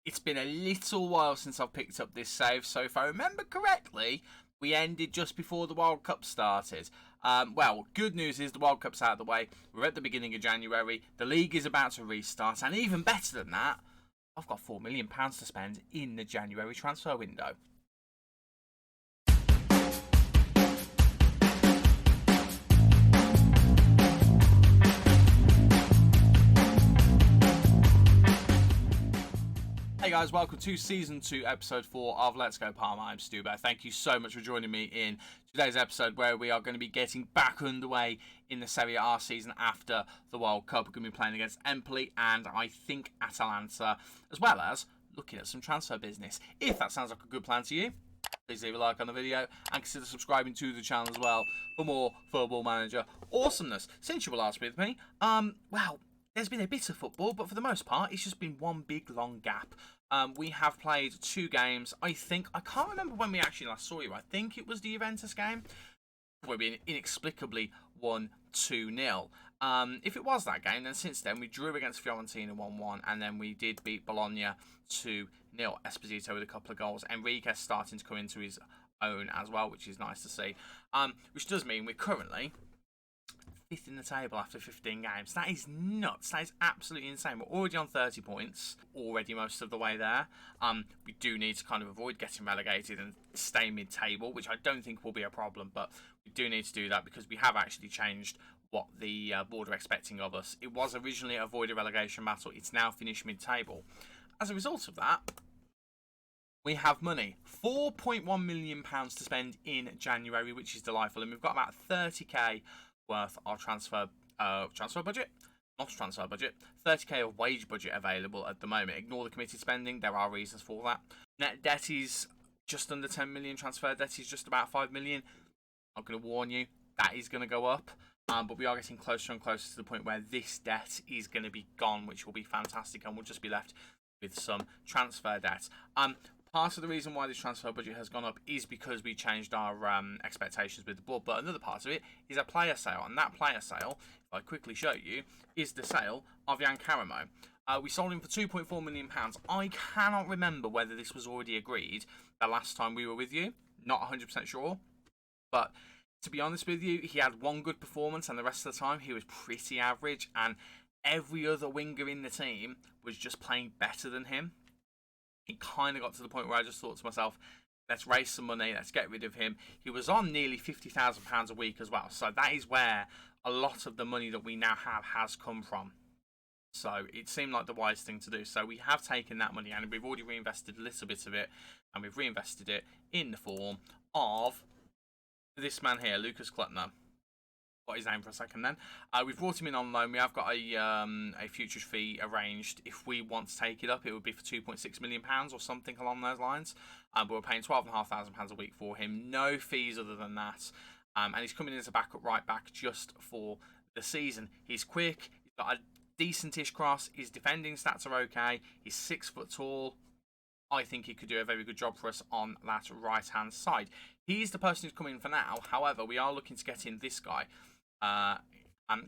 It's been a little while since I've picked up this save, so if I remember correctly, we ended just before the World Cup started. Well, good news is the World Cup's out of the way. We're at the beginning of January. The league is about to restart, and even better than that, I've got £4 million to spend in the January transfer window. Hey guys, welcome to Season 2, Episode 4 of Let's Go Parma. I'm Stu Bear. Thank you so much for joining me in today's episode where we are going to be getting back underway in the Serie A season after the World Cup. We're going to be playing against Empoli and I think Atalanta, as well as looking at some transfer business. If that sounds like a good plan to you, please leave a like on the video and consider subscribing to the channel as well for more Football Manager awesomeness. Since you were last with me, well, there's been a bit of football, but for the most part, it's just been one big, long gap. We have played 2 games. I can't remember when we actually last saw you. I think it was the Juventus game, where we inexplicably won 2-0. If it was that game, then since then, we drew against Fiorentina 1-1, and then we did beat Bologna 2-0. Esposito with a couple of goals. Enriquez starting to come into his own as well, which is nice to see. Which does mean we're currently 5th in the table after 15 games. That is nuts. That is absolutely insane. We're already on 30 points, already most of the way there. We do need to kind of avoid getting relegated and stay mid-table, which I don't think will be a problem, but we do need to do that because we have actually changed what the board are expecting of us. It was originally a avoid a relegation battle. It's now finished mid-table. As a result of that, we have money. £4.1 million to spend in January, which is delightful, and we've got about 30k worth of transfer budget, not transfer budget, 30k of wage budget available at the moment. Ignore the committed spending, there are reasons for that. Net debt is just under 10 million, transfer debt is just about 5 million. I'm going to warn you, that is going to go up, but we are getting closer and closer to the point where this debt is going to be gone, which will be fantastic, and we'll just be left with some transfer debt. Part of the reason why this transfer budget has gone up is because we changed our expectations with the board, but another part of it is a player sale, and that player sale, if I quickly show you, is the sale of Jan Karamo. We sold him for £2.4 million. I cannot remember whether this was already agreed the last time we were with you, not 100% sure, but to be honest with you, he had one good performance, and the rest of the time he was pretty average, and every other winger in the team was just playing better than him. It kind of got to the point where I just thought to myself, let's raise some money, let's get rid of him. He was on nearly £50,000 a week as well. So that is where a lot of the money that we now have has come from. So it seemed like the wise thing to do. So we have taken that money and we've already reinvested a little bit of it. And we've reinvested it in the form of this man here, Lucas Klutner. Got his name for a second then. We've brought him in on loan. We have got a future fee arranged. If we want to take it up, it would be for £2.6 million or something along those lines. But we're paying £12,500 a week for him. No fees other than that. And he's coming in as a backup right back just for the season. He's quick. He's got a decentish cross. His defending stats are okay. He's 6 foot tall. I think he could do a very good job for us on that right-hand side. He's the person who's coming in for now. However, we are looking to get in this guy.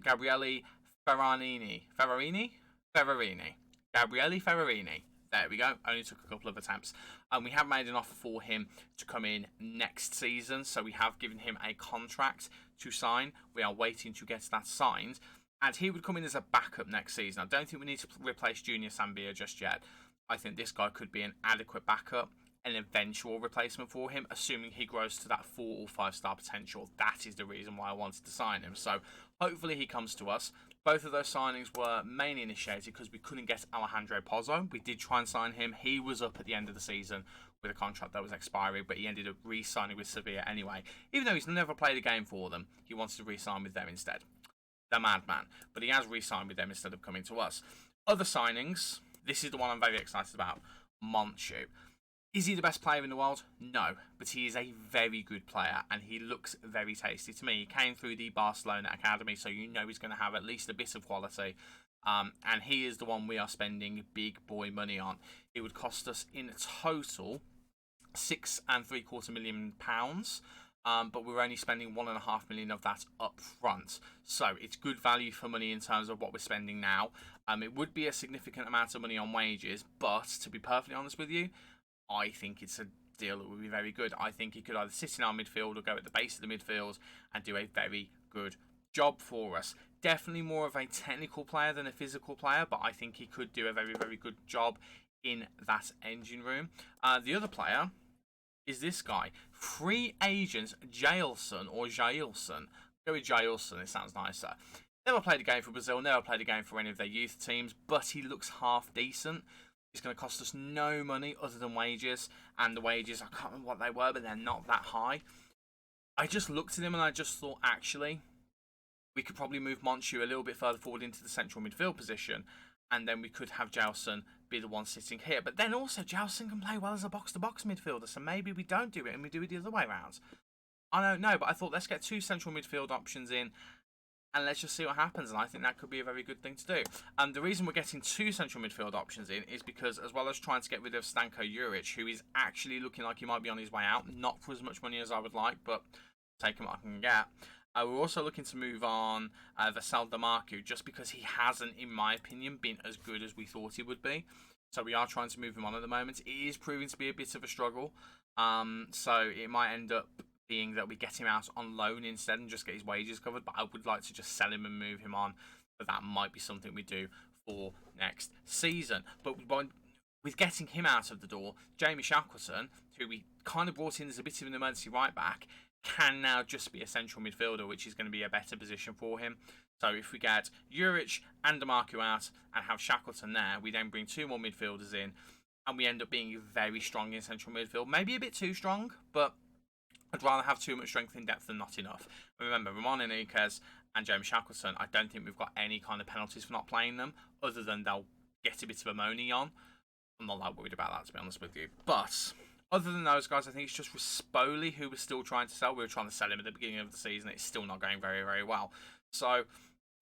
Gabriele Ferrarini. Gabriele Ferrarini. There we go. Only took a couple of attempts. We have made an offer for him to come in next season. So we have given him a contract to sign. We are waiting to get that signed. And he would come in as a backup next season. I don't think we need to replace Junior Sambia just yet. I think this guy could be an adequate backup, an eventual replacement for him, assuming he grows to that 4 or 5-star potential. That is the reason why I wanted to sign him. So hopefully he comes to us. Both of those signings were mainly initiated because we couldn't get Alejandro Pozzo. We did try and sign him. He was up at the end of the season with a contract that was expiring, but he ended up re-signing with Sevilla anyway. Even though he's never played a game for them, he wanted to re-sign with them instead. The madman. But he has re-signed with them instead of coming to us. Other signings, this is the one I'm very excited about. Monchu. Is he the best player in the world? No, but he is a very good player and he looks very tasty to me. He came through the Barcelona Academy, so you know he's going to have at least a bit of quality. And he is the one we are spending big boy money on. It would cost us in total £6.75 million. but we're only spending 1.5 million of that up front. So it's good value for money in terms of what we're spending now. It would be a significant amount of money on wages, but to be perfectly honest with you, I think it's a deal that would be very good. I think he could either sit in our midfield or go at the base of the midfield and do a very good job for us. Definitely more of a technical player than a physical player, but I think he could do a very, very good job in that engine room. The other player is this guy, free agent Jailson or Jailson. Go with Jailson, it sounds nicer. Never played a game for Brazil, never played a game for any of their youth teams, but he looks half decent. It's going to cost us no money other than wages, and the wages, I can't remember what they were, but they're not that high. I just looked at him and I just thought, actually, we could probably move Monchu a little bit further forward into the central midfield position, and then we could have Jailson be the one sitting here. But then also, Jailson can play well as a box-to-box midfielder, so maybe we don't do it and we do it the other way around. I don't know, but I thought let's get 2 central midfield options in, and let's just see what happens, and I think that could be a very good thing to do. And the reason we're getting 2 central midfield options in is because, as well as trying to get rid of Stanko Juric, who is actually looking like he might be on his way out, not for as much money as I would like, but taking what I can get. We're also looking to move on Vassal Damarcu, just because he hasn't, in my opinion, been as good as we thought he would be. So we are trying to move him on at the moment. It is proving to be a bit of a struggle. So it might end up being that we get him out on loan instead and just get his wages covered. But I would like to just sell him and move him on. But that might be something we do for next season. But with getting him out of the door, Jamie Shackleton, who we kind of brought in as a bit of an emergency right back, can now just be a central midfielder, which is going to be a better position for him. So if we get Juric and DeMarco out and have Shackleton there, we then bring 2 more midfielders in, and we end up being very strong in central midfield. Maybe a bit too strong, but I'd rather have too much strength in depth than not enough. Remember, Ramon Enriquez and James Shackleton, I don't think we've got any kind of penalties for not playing them, other than they'll get a bit of ammonia on. I'm not that worried about that, to be honest with you. But other than those guys, I think it's just Rispoli who we're still trying to sell. We were trying to sell him at the beginning of the season. It's still not going very, very well. So,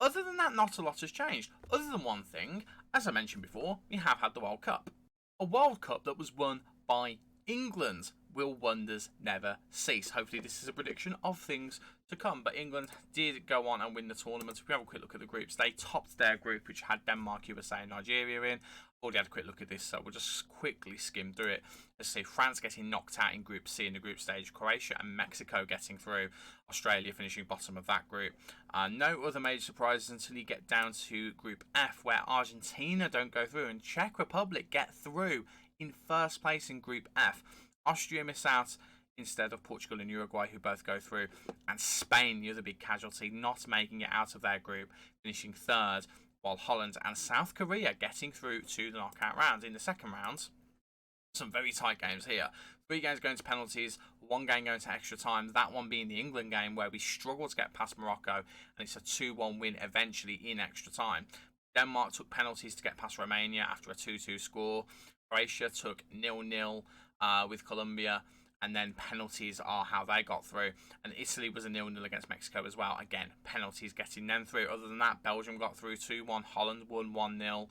other than that, not a lot has changed. Other than one thing, as I mentioned before, we have had the World Cup. A World Cup that was won by England. Will wonders never cease? Hopefully this is a prediction of things to come. But England did go on and win the tournament. If we have a quick look at the groups, they topped their group, which had Denmark, USA and Nigeria in. Already had a quick look at this, so we'll just quickly skim through it. Let's see, France getting knocked out in Group C in the group stage, Croatia and Mexico getting through, Australia finishing bottom of that group. No other major surprises until you get down to Group F, where Argentina don't go through and Czech Republic get through in first place in Group F. Austria miss out instead of Portugal and Uruguay, who both go through, and Spain, the other big casualty, not making it out of their group, finishing third, while Holland and South Korea getting through to the knockout round. In the second round, some very tight games here. 3 games going to penalties, 1 game going to extra time, that one being the England game where we struggled to get past Morocco, and it's a 2-1 win eventually in extra time. Denmark took penalties to get past Romania after a 2-2 score. Croatia took 0-0 with Colombia, and then penalties are how they got through. And Italy was a 0-0 against Mexico as well. Again, penalties getting them through. Other than that, Belgium got through 2-1. Holland won 1-0.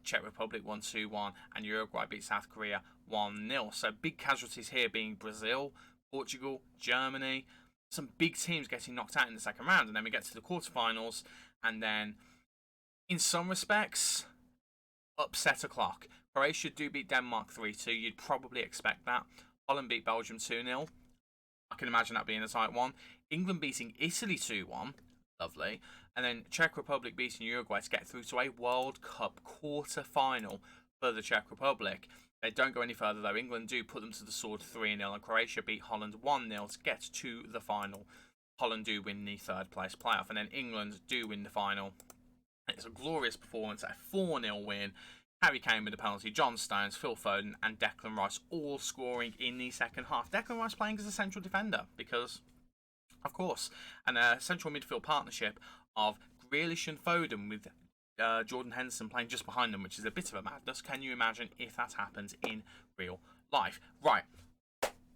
Czech Republic won 2-1. And Uruguay beat South Korea 1-0. So big casualties here being Brazil, Portugal, Germany. Some big teams getting knocked out in the second round. And then we get to the quarterfinals. And then, in some respects, upset o'clock. Croatia do beat Denmark 3-2. You'd probably expect that. Holland beat Belgium 2-0. I can imagine that being a tight one. England beating Italy 2-1. Lovely. And then Czech Republic beating Uruguay to get through to a World Cup quarter-final for the Czech Republic. They don't go any further though. England do put them to the sword 3-0, and Croatia beat Holland 1-0 to get to the final. Holland do win the third place playoff, and then England do win the final. It's a glorious performance, a 4-0 win. Harry Kane with the penalty, John Stones, Phil Foden and Declan Rice all scoring in the second half. Declan Rice playing as a central defender because, of course, and a central midfield partnership of Grealish and Foden with Jordan Henderson playing just behind them, which is a bit of a madness. Can you imagine if that happens in real life? Right,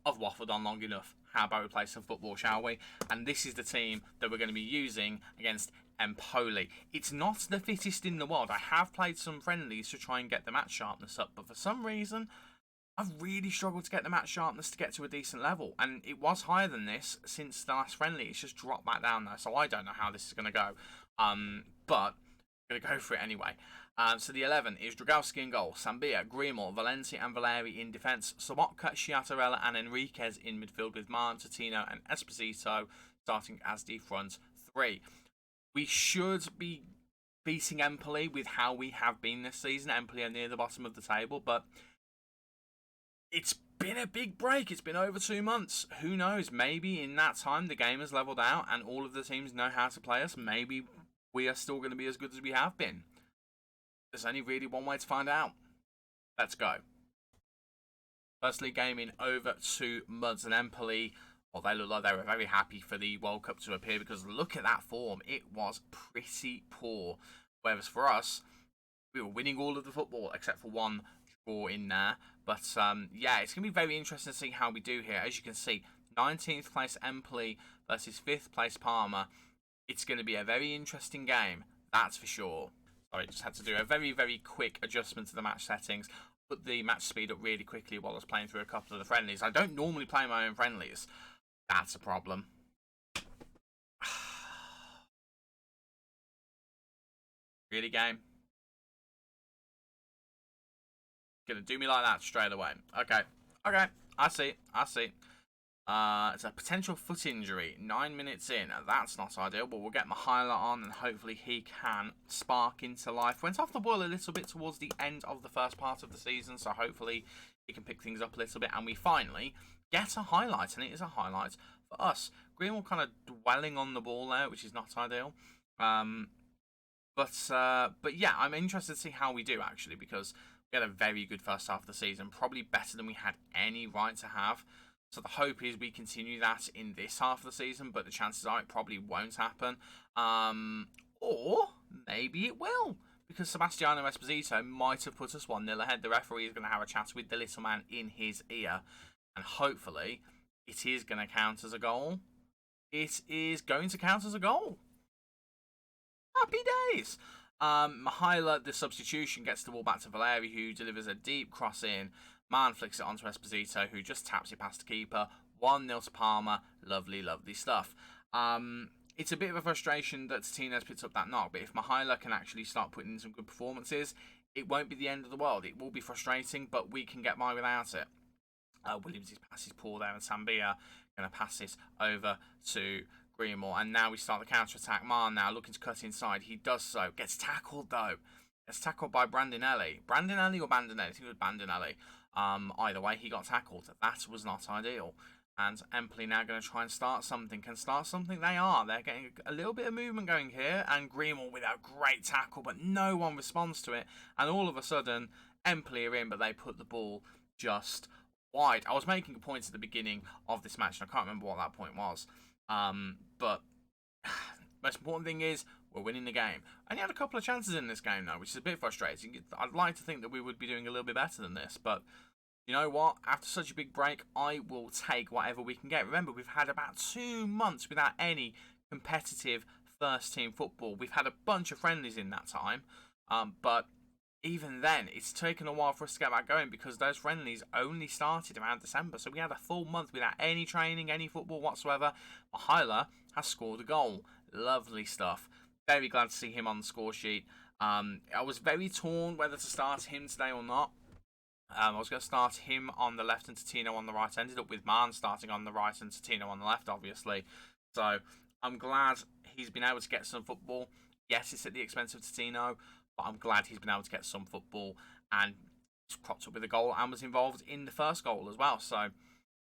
I've waffled on long enough. How about we play some football, shall we? And this is the team that we're going to be using against Empoli. It's not the fittest in the world. I have played some friendlies to try and get the match sharpness up, but for some reason, I've really struggled to get the match sharpness to get to a decent level, and it was higher than this since the last friendly. It's just dropped back down there, so I don't know how this is going to go. But I'm going to go for it anyway. So the 11 is Dragowski in goal, Sambia, Greenmore, Valenti and Valeri in defence, Sobotka, Sciattarella and Enriquez in midfield with Marn, Totino and Esposito starting as the front three. We should be beating Empoli with how we have been this season. Empoli are near the bottom of the table, but it's been a big break. It's been over 2 months. Who knows? Maybe in that time the game has leveled out and all of the teams know how to play us. Maybe we are still going to be as good as we have been. There's only really one way to find out. Let's go. Firstly, game in over 2 months, and Empoli, well, they look like they were very happy for the World Cup to appear, because look at that form. It was pretty poor. Whereas for us, we were winning all of the football except for one draw in there. But yeah, it's going to be very interesting to see how we do here. As you can see, 19th place Empoli versus 5th place Parma. It's going to be a very interesting game, that's for sure. Sorry, just had to do a very, very quick adjustment to the match settings. Put the match speed up really quickly while I was playing through a couple of the friendlies. I don't normally play my own friendlies. That's a problem. Really, game? Gonna do me like that straight away. Okay. Okay. I see. It's a potential foot injury. 9 minutes in. That's not ideal, but we'll get Mihaila on and hopefully he can spark into life. Went off the boil a little bit towards the end of the first part of the season, so hopefully he can pick things up a little bit. And we finally get a highlight, and it is a highlight for us. Greenwell kind of dwelling on the ball there, which is not ideal. But yeah, I'm interested to see how we do, actually, because we had a very good first half of the season, probably better than we had any right to have. So the hope is we continue that in this half of the season, but the chances are it probably won't happen. Or maybe it will, because Sebastiano Esposito might have put us 1-0 ahead. The referee is going to have a chat with the little man in his ear, and hopefully it is going to count as a goal. It is going to count as a goal. Happy days. Mihaila, the substitution, gets the ball back to Valeri, who delivers a deep cross in. Man flicks it onto Esposito, who just taps it past the keeper. 1-0 to Parma. Lovely, lovely stuff. It's a bit of a frustration that Totino's picked up that knock, but if Mihaila can actually start putting in some good performances, it won't be the end of the world. It will be frustrating, but we can get by without it. Williams' pass is poor there, and Sambia going to pass this over to Greenmore, and now we start the counter-attack. Marn now looking to cut inside. He does so. Gets tackled, though. Gets tackled by Brandinelli. Brandinelli or Bandinelli? I think it was Bandinelli. Either way, he got tackled. That was not ideal. And Empoli now going to try and start something. Can start something? They are. They're getting a little bit of movement going here. And Greenmore with a great tackle, but no one responds to it. And all of a sudden, Empoli are in, but they put the ball just wide. I was making a point at the beginning of this match, and I can't remember what that point was. But most important thing is we're winning the game. And he had a couple of chances in this game though, which is a bit frustrating. I'd like to think that we would be doing a little bit better than this, but you know what? After such a big break, I will take whatever we can get. Remember, we've had about 2 months without any competitive first team football. We've had a bunch of friendlies in that time, but even then, it's taken a while for us to get back going because those friendlies only started around December. So we had a full month without any training, any football whatsoever. Mihaila has scored a goal. Lovely stuff. Very glad to see him on the score sheet. I was very torn whether to start him today or not. I was going to start him on the left and Totino on the right. I ended up with Marn starting on the right and Totino on the left, obviously. So I'm glad he's been able to get some football. Yes, it's at the expense of Totino, but I'm glad he's been able to get some football and he's cropped up with a goal and was involved in the first goal as well. So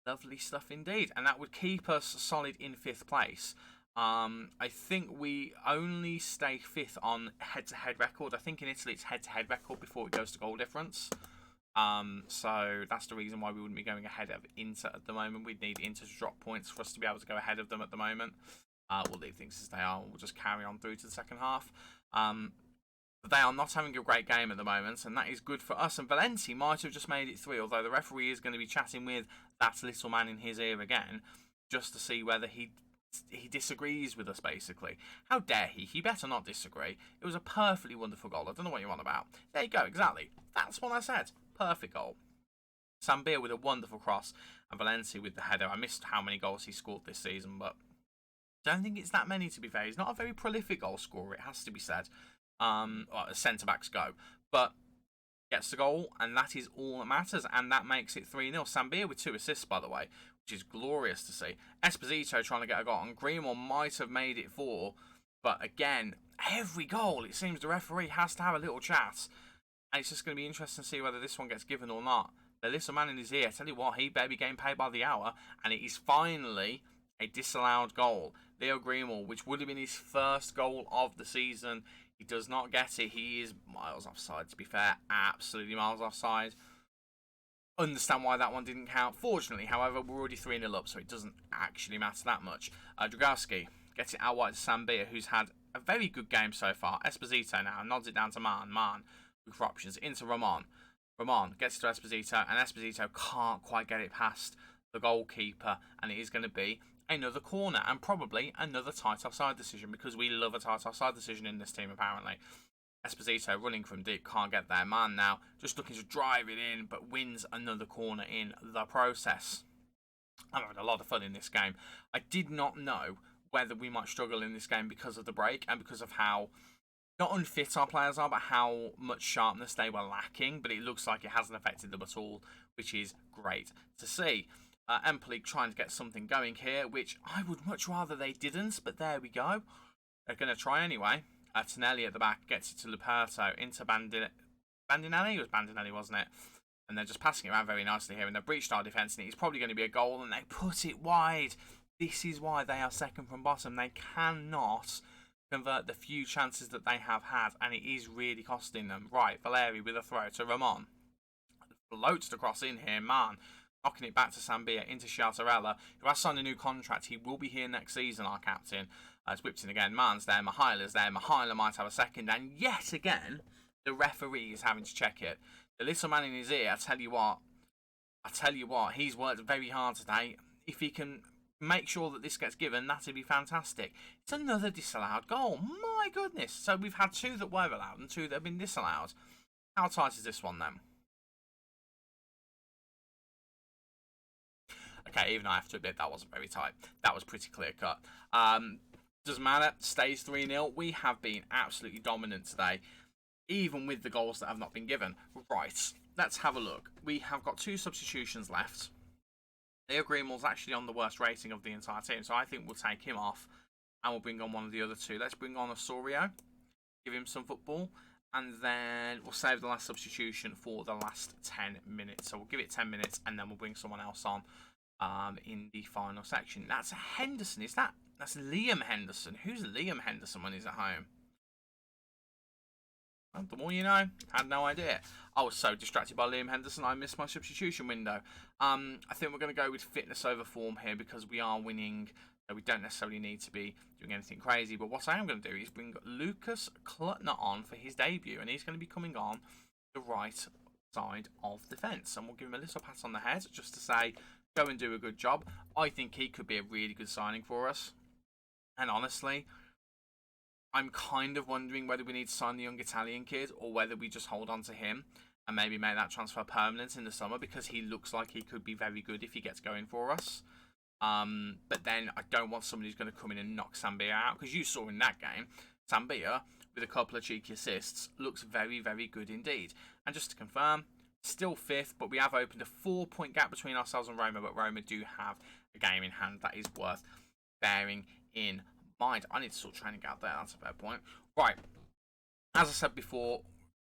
lovely stuff indeed. And that would keep us solid in 5th place. I think we only stay 5th on head-to-head record. I think in Italy it's head-to-head record before it goes to goal difference. So that's the reason why we wouldn't be going ahead of Inter at the moment. We'd need Inter to drop points for us to be able to go ahead of them at the moment. We'll leave things as they are. We'll just carry on through to the second half. But they are not having a great game at the moment, and that is good for us. And Valenti might have just made it 3, although the referee is going to be chatting with that little man in his ear again, just to see whether he disagrees with us, basically. How dare he? He better not disagree. It was a perfectly wonderful goal. I don't know what you're on about. There you go, exactly. That's what I said. Perfect goal. Sambia with a wonderful cross, and Valencia with the header. I missed how many goals he scored this season, but don't think it's that many, to be fair. He's not a very prolific goal scorer, it has to be said. Well, as centre-backs go. But gets the goal, and that is all that matters, and that makes it 3-0. Sambia with 2 assists, by the way, which is glorious to see. Esposito trying to get a goal, and Greenwell might have made it 4, but again, every goal, it seems the referee has to have a little chat, and it's just going to be interesting to see whether this one gets given or not. The little man in his ear, I tell you what, he better be getting paid by the hour, and it is finally a disallowed goal. Leo Greenwell, which would have been his first goal of the season, he does not get it. He is miles offside, to be fair. Absolutely miles offside. Understand why that one didn't count. Fortunately, however, we're already 3-0 up, so it doesn't actually matter that much. Dragowski gets it out wide to Sambia, who's had a very good game so far. Esposito now nods it down to Man. Man with options into Ramon. Ramon gets it to Esposito, and Esposito can't quite get it past the goalkeeper, and it is going to be another corner and probably another tight offside decision, because we love a tight offside decision in this team apparently. Esposito running from deep, can't get there. Man now just looking to drive it in, but wins another corner in the process. I'm having a lot of fun in this game. I did not know whether we might struggle in this game because of the break and because of how not unfit our players are, but how much sharpness they were lacking. But it looks like it hasn't affected them at all, which is great to see. Empoli trying to get something going here, which I would much rather they didn't, but there we go. They're going to try anyway. Tonelli at the back gets it to Luperto, into Bandinelli. It was Bandinelli, wasn't it? And they're just passing it around very nicely here, and they've breached our defence, and it's probably going to be a goal, and they put it wide. This is why they are second from bottom. They cannot convert the few chances that they have had, and it is really costing them. Right, Valeri with a throw to Ramon. Floats the cross in here, man. Knocking it back to Sambia, into Sciartarella, who has signed a new contract. He will be here next season, our captain. It's whipped in again. Man's there, Mihail's there. Mihail might have a second, and yet again, the referee is having to check it. The little man in his ear, I tell you what, he's worked very hard today. If he can make sure that this gets given, that'd be fantastic. It's another disallowed goal. My goodness. So we've had 2 that were allowed and 2 that have been disallowed. How tight is this one then? Okay, even I have to admit that wasn't very tight. That was pretty clear cut. Doesn't matter. Stays 3-0. We have been absolutely dominant today, even with the goals that have not been given. Right, let's have a look. We have got 2 substitutions left. Leo Greenwell's actually on the worst rating of the entire team, so I think we'll take him off and we'll bring on one of the other 2. Let's bring on Osorio, give him some football, and then we'll save the last substitution for the last 10 minutes. So we'll give it 10 minutes and then we'll bring someone else on in the final section. That's Henderson, is that? That's Liam Henderson. Who's Liam Henderson when he's at home? Well, the more you know. Had no idea. I was so distracted by Liam Henderson, I missed my substitution window. I think we're going to go with fitness over form here because we are winning. So we don't necessarily need to be doing anything crazy. But what I am going to do is bring Lucas Klutner on for his debut. And he's going to be coming on the right side of defence. And we'll give him a little pat on the head just to say, go and do a good job. I think he could be a really good signing for us. And honestly, I'm kind of wondering whether we need to sign the young Italian kid or whether we just hold on to him and maybe make that transfer permanent in the summer, because he looks like he could be very good if he gets going for us. But then I don't want somebody who's going to come in and knock Sambia out, because you saw in that game, Sambia, with a couple of cheeky assists, looks very, very good indeed. And just to confirm, still 5th, but we have opened a 4-point gap between ourselves and Roma, but Roma do have a game in hand that is worth bearing in mind. I need to sort training out there. That's a fair point. Right. As I said before,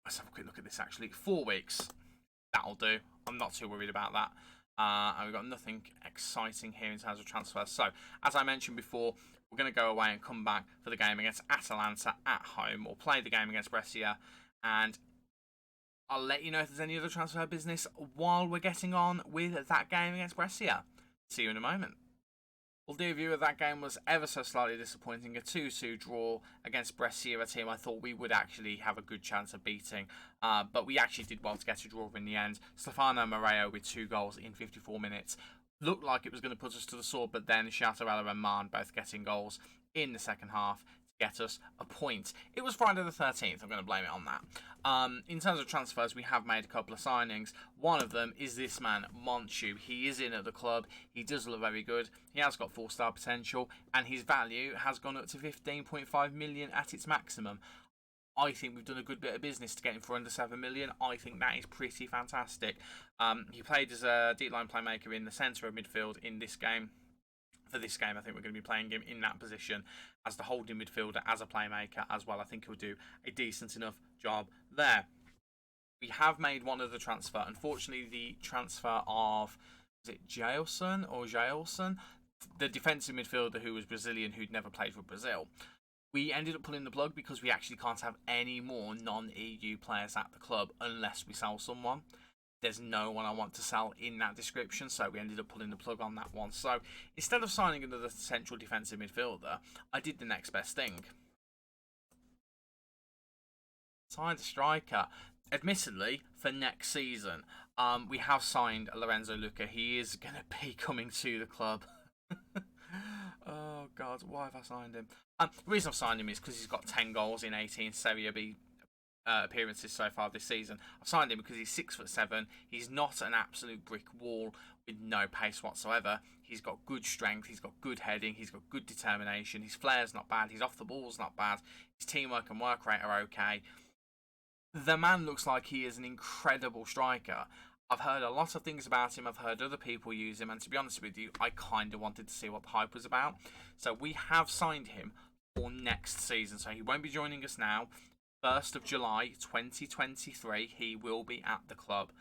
let's have a quick look at this actually. 4 weeks. That'll do. I'm not too worried about that. And we've got nothing exciting here in terms of transfers. So, as I mentioned before, we're going to go away and come back for the game against Atalanta at home. We'll play the game against Brescia. And I'll let you know if there's any other transfer business while we're getting on with that game against Brescia. See you in a moment. Well, dear viewer, that game was ever so slightly disappointing. A 2-2 draw against Brescia, a team I thought we would actually have a good chance of beating. But we actually did well to get a draw in the end. Stefano Moreo with 2 goals in 54 minutes. Looked like it was going to put us to the sword, but then Sciartarella and Man both getting goals in the second half get us a point. It was Friday the 13th. I'm going to blame it on that. In terms of transfers, we have made a couple of signings. One of them is this man, Monchu. He is in at the club. He does look very good. He has got 4-star potential, and his value has gone up to 15.5 million at its maximum. I think we've done a good bit of business to get him for under 7 million. I think that is pretty fantastic. He played as a deep line playmaker in the centre of midfield in this game. For this game, I think we're going to be playing him in that position as the holding midfielder, as a playmaker as well. I think he'll do a decent enough job there. We have made one other transfer. Unfortunately, the transfer of, was it Jailson? The defensive midfielder who was Brazilian, who'd never played for Brazil. We ended up pulling the plug because we actually can't have any more non-EU players at the club unless we sell someone. There's no one I want to sell in that description, so we ended up pulling the plug on that one. So instead of signing another central defensive midfielder, I did the next best thing. Signed a striker. Admittedly, for next season, we have signed Lorenzo Luca. He is going to be coming to the club. Oh, God, why have I signed him? The reason I've signed him is because he's got 10 goals in 18 Serie B appearances so far this season. I've signed him because he's 6'7". He's not an absolute brick wall with no pace whatsoever. He's got good strength. He's got good heading. He's got good determination. His flair's not bad. His off the ball's not bad. His teamwork and work rate are okay. The man looks like he is an incredible striker. I've heard a lot of things about him. I've heard other people use him, and to be honest with you, I kind of wanted to see what the hype was about. So we have signed him for next season. So he won't be joining us now. 1st of July 2023, he will be at the club,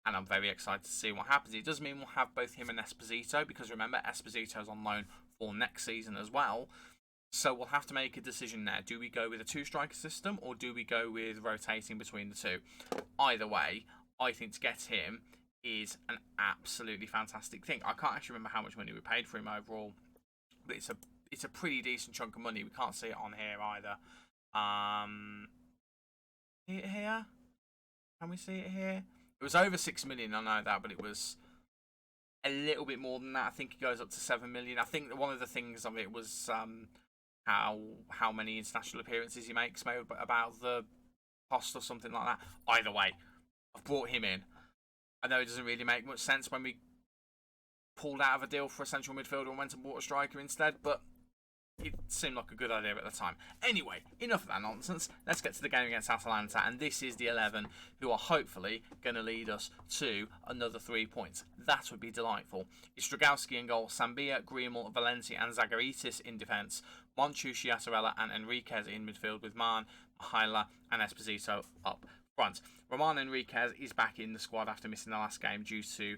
and I'm very excited to see what happens. It does mean we'll have both him and Esposito, because remember, Esposito's on loan for next season as well. So we'll have to make a decision there. Do we go with a 2-striker system, or do we go with rotating between the two? Either way, I think to get him is an absolutely fantastic thing. I can't actually remember how much money we paid for him overall, but it's a pretty decent chunk of money. We can't see it on here either. See it here? Can we see it here? It was over 6 million, I know that, but it was a little bit more than that. I think it goes up to 7 million. I think one of the things of it was how many international appearances he makes, maybe about the cost or something like that. Either way, I've brought him in. I know it doesn't really make much sense when we pulled out of a deal for a central midfielder and went and bought a striker instead, but it seemed like a good idea at the time. Anyway, enough of that nonsense. Let's get to the game against Atalanta, and this is the 11 who are hopefully going to lead us to another 3 points. That would be delightful. It's Dragowski in goal, Sambia, Grimal, Valenti and Zagaritis in defence, Monchu, Chiatarella and Enriquez in midfield with Man, Mihaila and Esposito up front. Roman Enriquez is back in the squad after missing the last game due to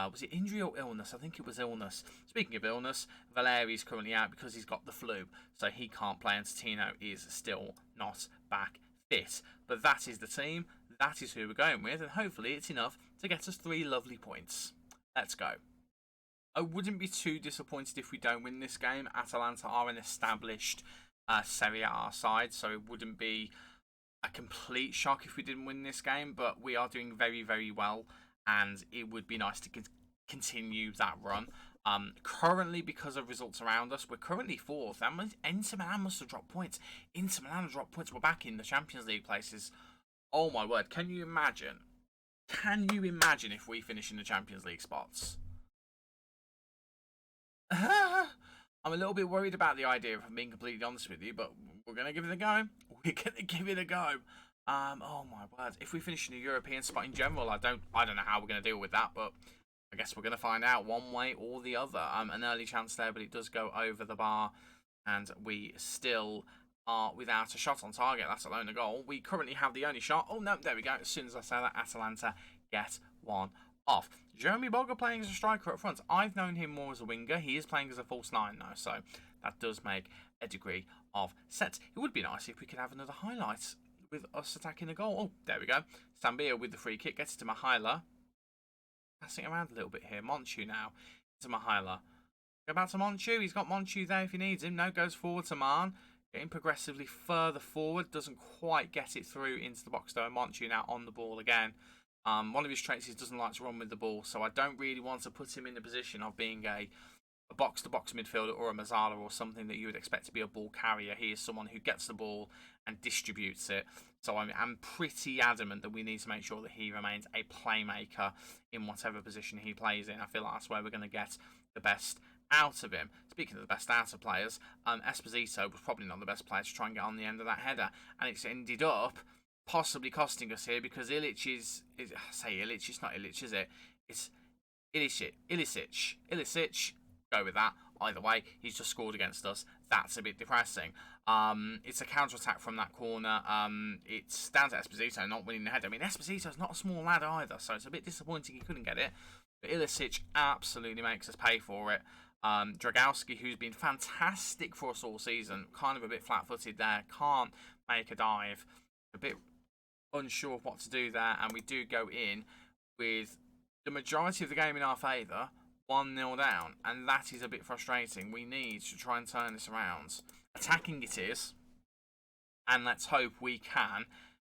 was it injury or illness? I think it was illness. Speaking of illness, Valeri's currently out because he's got the flu, so he can't play, and Tino is still not back fit. But that is the team. That is who we're going with, and hopefully it's enough to get us 3 lovely points. Let's go. I wouldn't be too disappointed if we don't win this game. Atalanta are an established Serie A side, so it wouldn't be a complete shock if we didn't win this game, but we are doing very, very well, and it would be nice to continue that run. Currently, because of results around us, we're currently 4th. Inter Milan must have dropped points. Inter Milan have dropped points. We're back in the Champions League places. Oh my word, can you imagine? Can you imagine if we finish in the Champions League spots? I'm a little bit worried about the idea, if I'm being completely honest with you, but we're going to give it a go. We're going to give it a go. Oh my word. If we finish in a European spot in general, I don't know how we're going to deal with that, but I guess we're going to find out one way or the other. An early chance there, but it does go over the bar, and we still are without a shot on target, let alone a goal. We currently have the only shot. Oh no, there we go. As soon as I say that, Atalanta get one off. Jeremy Boga playing as a striker up front. I've known him more as a winger. He is playing as a false 9 though, so that does make a degree of sense. It would be nice if we could have another highlight with us attacking the goal. Oh, there we go. Sambia with the free kick, gets it to Mihaila. Passing around a little bit here. Monchu now to Mihaila. Go back to Monchu. He's got Monchu there if he needs him. No, goes forward to Man. Getting progressively further forward. Doesn't quite get it through into the box though. Monchu now on the ball again. One of his traits is he doesn't like to run with the ball, so I don't really want to put him in the position of being a a box-to-box midfielder or a Mazzala or something that you would expect to be a ball carrier. He is someone who gets the ball and distributes it. So I'm pretty adamant that we need to make sure that he remains a playmaker in whatever position he plays in. I feel like that's where we're going to get the best out of him. Speaking of the best out of players, Esposito was probably not the best player to try and get on the end of that header, and it's ended up possibly costing us here because Ilic is I say Ilic, it's not Ilic, is it? It's Ilicic. Go with that. Either way, he's just scored against us. That's a bit depressing. It's a counter-attack from that corner. It's down to Esposito not winning the header. I mean, Esposito's not a small lad either, so it's a bit disappointing he couldn't get it. But Ilicic absolutely makes us pay for it. Dragowski, who's been fantastic for us all season, kind of a bit flat-footed there, can't make a dive. A bit unsure of what to do there, and we do go in with the majority of the game in our favour, 1-0 down, and that is a bit frustrating. We need to try and turn this around. Attacking it is, and let's hope we can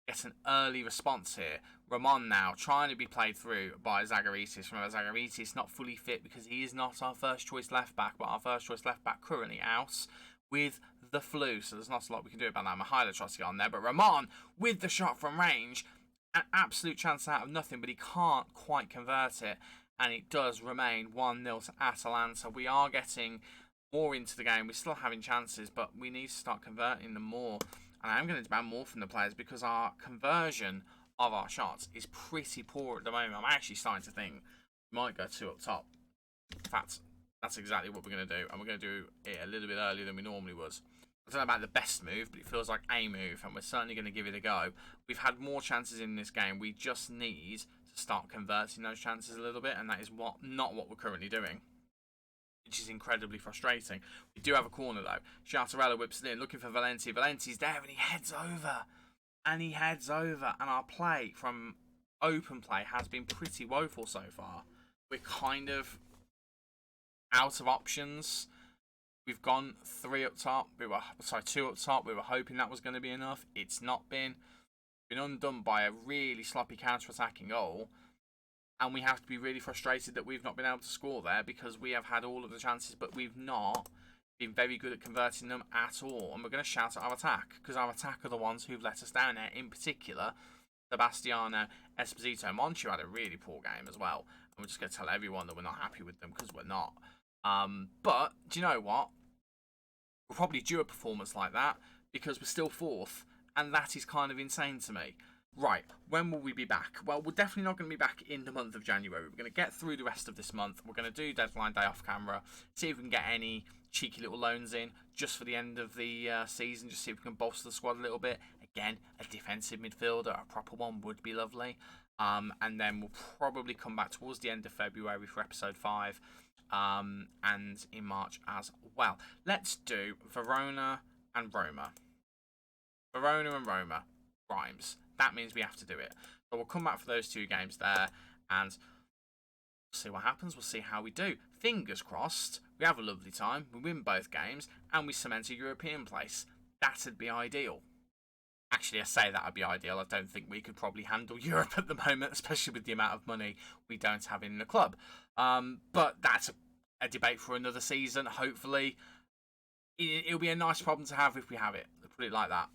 get an early response here. Ramon now trying to be played through by Zagaritis. Remember, Zagaritis not fully fit because he is not our first choice left back, but our first choice left back currently out with the flu, so there's not a lot we can do about that. Mihailo tries to get on there, but Ramon with the shot from range, an absolute chance out of nothing, but he can't quite convert it, and it does remain 1-0 to Atalanta. We are getting more into the game. We're still having chances, but we need to start converting them more. And I am going to demand more from the players because our conversion of our shots is pretty poor at the moment. I'm actually starting to think we might go 2 up top. In fact, that's exactly what we're going to do. And we're going to do it a little bit earlier than we normally would. I don't know about the best move, but it feels like a move. And we're certainly going to give it a go. We've had more chances in this game. We just need to start converting those chances a little bit. And that is not what we're currently doing, which is incredibly frustrating. We do have a corner though. Chartarella whips it in, looking for Valenti. Valenti's there and he heads over. And our play from open play has been pretty woeful so far. We're kind of out of options. We've gone 3 up top. 2 up top. We were hoping that was going to be enough. It's not been. Been undone by a really sloppy counter-attacking goal. And we have to be really frustrated that we've not been able to score there because we have had all of the chances, but we've not been very good at converting them at all. And we're going to shout at our attack because our attack are the ones who've let us down there. In particular, Sebastiano, Esposito, and Monchi had a really poor game as well. And we're just going to tell everyone that we're not happy with them because we're not. But do you know what? We're probably due a performance like that because we're still 4th. And that is kind of insane to me. Right, when will we be back? Well, we're definitely not going to be back in the month of January. We're going to get through the rest of this month. We're going to do deadline day off camera, see if we can get any cheeky little loans in just for the end of the season, just see if we can bolster the squad a little bit. Again, a defensive midfielder, a proper one would be lovely. And then we'll probably come back towards the end of February for episode 5 and in March as well. Let's do Verona and Roma. Verona and Roma rhymes. That means we have to do it. So we'll come back for those 2 games there and we'll see what happens. We'll see how we do. Fingers crossed, we have a lovely time, we win both games, and we cement a European place. That'd be ideal. Actually, I say that would be ideal. I don't think we could probably handle Europe at the moment, especially with the amount of money we don't have in the club. But that's a debate for another season. Hopefully, it'll be a nice problem to have if we have it. Put it like that.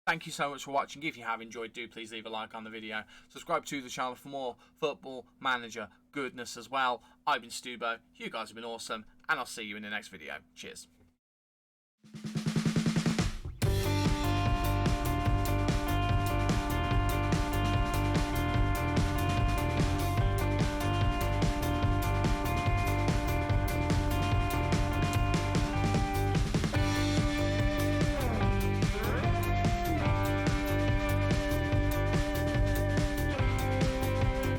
Thank you so much for watching. If you have enjoyed, do please leave a like on the video. Subscribe to the channel for more Football Manager goodness as well. I've been Stubo. You guys have been awesome. And I'll see you in the next video. Cheers.